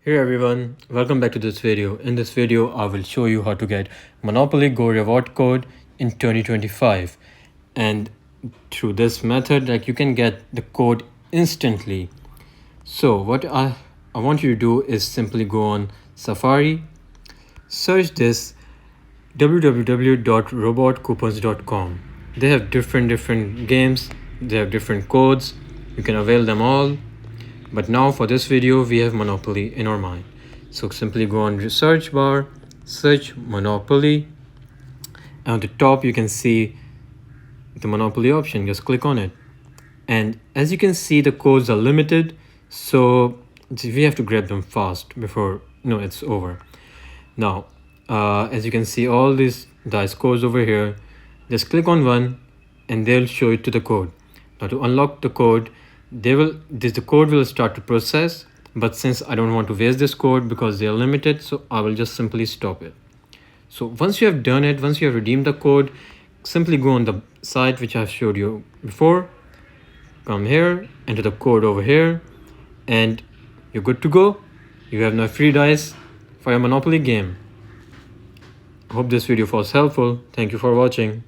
Hey everyone, welcome back to this video. In this video, I will show you how to get Monopoly Go reward code in 2025. And through this method, you can get the code instantly. So what I want you to do is simply go on Safari, search this www.robotcoupons.com. They have different games, they have different codes. You can avail them all. But now for this video, we have Monopoly in our mind. So simply go on search bar, search Monopoly. And on the top, you can see the Monopoly option. Just click on it. And as you can see, the codes are limited. So we have to grab them fast before it's over. Now, as you can see, all these dice codes over here, just click on one and they'll show it to the code. Now to unlock the code, the code will start to process, but since I don't want to waste this code because they are limited, so I will just simply stop it. So once you have done it, once you have redeemed the code, simply go on the site which I've showed you before, come here, enter the code over here, and you're good to go. You have now free dice for your Monopoly game. I hope this video was helpful. Thank you for watching.